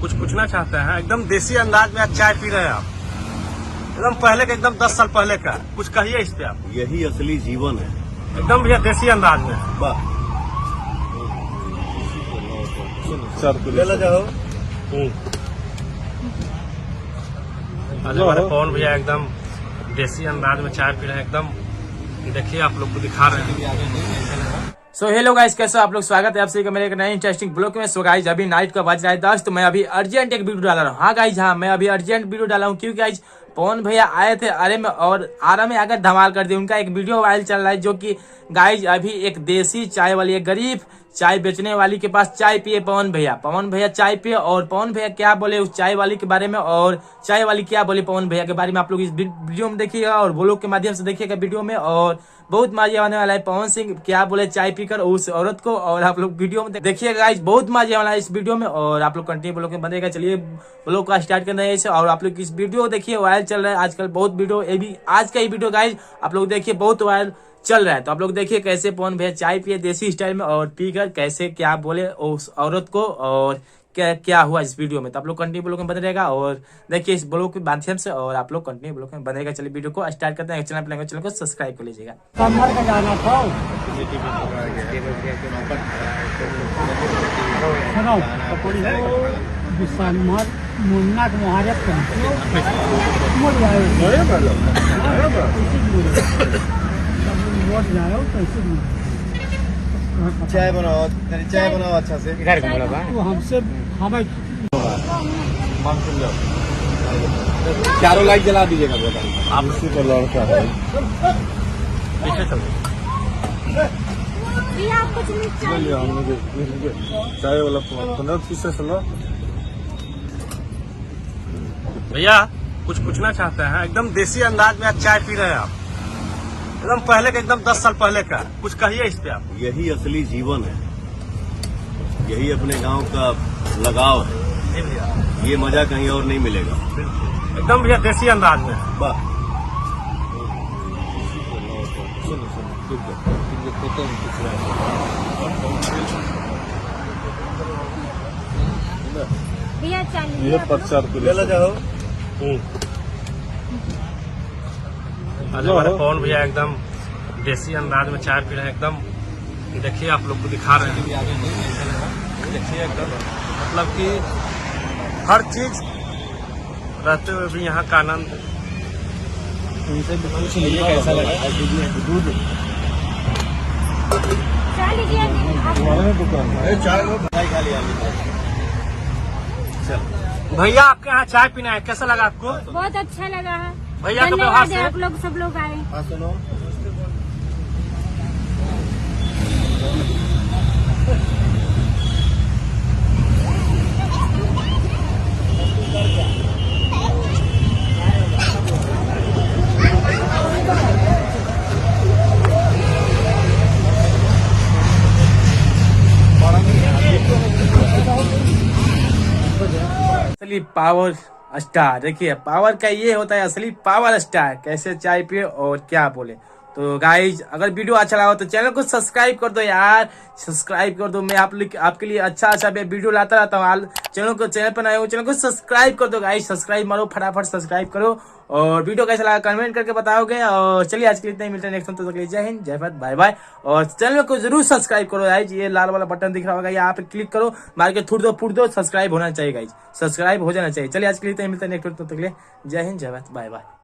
कुछ पूछना चाहते हैं? एकदम देसी अंदाज में आज चाय पी रहे हैं आप, एकदम पहले के, एकदम 10 साल पहले का। कुछ कहिए इस पे आप। यही असली जीवन है। एकदम भैया देसी अंदाज में। वाह, चला जाओ। आज हमारे पवन भैया एकदम देसी अंदाज में चाय पी रहे हैं। एकदम देखिए, आप लोग को दिखा रहे हैं। सो हेलो गाइस, कैसे हो आप लोग? स्वागत है आप सभी का मेरे एक नए इंटरेस्टिंग ब्लॉग में। सो गाइस, अभी नाइट का बज रहा है 10, तो मैं अभी अर्जेंट एक वीडियो डाला रहा हूँ। हाँ गाइस, हाँ, मैं अभी अर्जेंट वीडियो डाला हूँ क्योंकि गाइस पवन भैया आए थे आरे में और आरा में आकर धमाल कर दिया। उनका एक वीडियो वायरल चल रहा है जो कि गाइस अभी एक देसी चाय वाली, एक गरीब चाय बेचने वाली के पास चाय पिए पवन भैया चाय पिए, और पवन भैया क्या बोले उस चाय वाली के बारे में और चाय वाली क्या बोले पवन भैया के बारे में आप लोग इस वीडियो में देखिएगा और ब्लॉग के माध्यम से देखिएगा वीडियो में। और बहुत मजा आने वाला है पवन सिंह क्या बोले चाय पीकर उस औरत को, और आप लोग वीडियो में देखिएगा गाइस, बहुत मजा वाला है इस वीडियो में। और आप लोग कंटिन्यू ब्लॉग में बनेगा। चलिए ब्लॉग का स्टार्ट करना है और आप लोग इस वीडियो देखिए, वायरल चल रहा है आजकल बहुत वीडियो। ये भी आज का ही वीडियो गाइस आप लोग देखिए, बहुत वायरल चल रहा है। तो आप लोग देखिए कैसे पवन भैया चाय पिए देसी स्टाइल में और पीकर कैसे क्या बोले उस औरत को और क्या क्या हुआ इस वीडियो में। तो आप लोग कंटिन्यू ब्लॉग में बने रहेगा और देखिए इस ब्लॉग के माध्यम से, और आप लोग कंटिन्यू ब्लॉग में बनेगा। चलिए वीडियो को स्टार्ट करते हैं। चैनल को सब्सक्राइब कर लीजिएगा। कमर का जाना था सुनो मुन्ना के मुहारत चाय बनाओ, चाय बनाओ अच्छा से। तो हमसे हमें चारों लाइट जला दीजिएगा। आप इसी पर लड़का है। पीछे चलो। चाय वाला 15 चलो। भैया कुछ पूछना चाहते हैं? एकदम देसी अंदाज में आज चाय पी रहे हैं आप, एकदम पहले के, एकदम 10 साल पहले का। कुछ कहिए इस पे आप। यही असली जीवन है। यही अपने गांव का लगाव है। जी भैया, ये मजा कहीं और नहीं मिलेगा। एकदम भैया देसी अंदाज में। वाह, भैया चाहिए चला जाओ। आज हमारे पवन भैया एकदम देसी अंदाज में चाय पी रहे हैं। एकदम देखिए, आप लोग को दिखा रहे हैं। देखिए एकदम, मतलब कि हर चीज रहते हुए भी यहाँ का आनंद। उनसे भी पूछ लीजिए कैसा लगा दूध। चाय लीजिए भैया आपके यहाँ चाय पीना है, कैसा लगा आपको? बहुत अच्छा लगा है। भैया का व्यवहार धन्यवाद से। है आप लोग सब लोग आए। हाँ सुनो, असली पावर स्टार देखिए, पावर का ये होता है असली पावर स्टार, कैसे चाय पिए और क्या बोले। तो गाइज अगर वीडियो अच्छा लगा हो तो चैनल को सब्सक्राइब कर दो यार, सब्सक्राइब कर दो। मैं आपके लिए अच्छा वीडियो लाता रहता हूँ। चैनल पर नए हो चैनल को सब्सक्राइब कर दो गाइज, सब्सक्राइब मारो फटाफट, सब्सक्राइब करो। और वीडियो कैसा लगा कमेंट करके बताओगे। और चलिए आज के लिए इतना ही, मिलते हैं नेक्स्ट टाइम। तो जय हिंद, जय भारत, बाय बाय। और चैनल को जरूर सब्सक्राइब करो गाइज, ये लाल वाला बटन दिख रहा होगा, यहाँ पे क्लिक करो, मार के फुट दो, सब्सक्राइब होना चाहिए गाइज, सब्सक्राइब हो जाना चाहिए। चलिए आज के लिए इतना ही, मिलते हैं नेक्स्ट टाइम। तो जय हिंद, जय भारत, बाय बाय।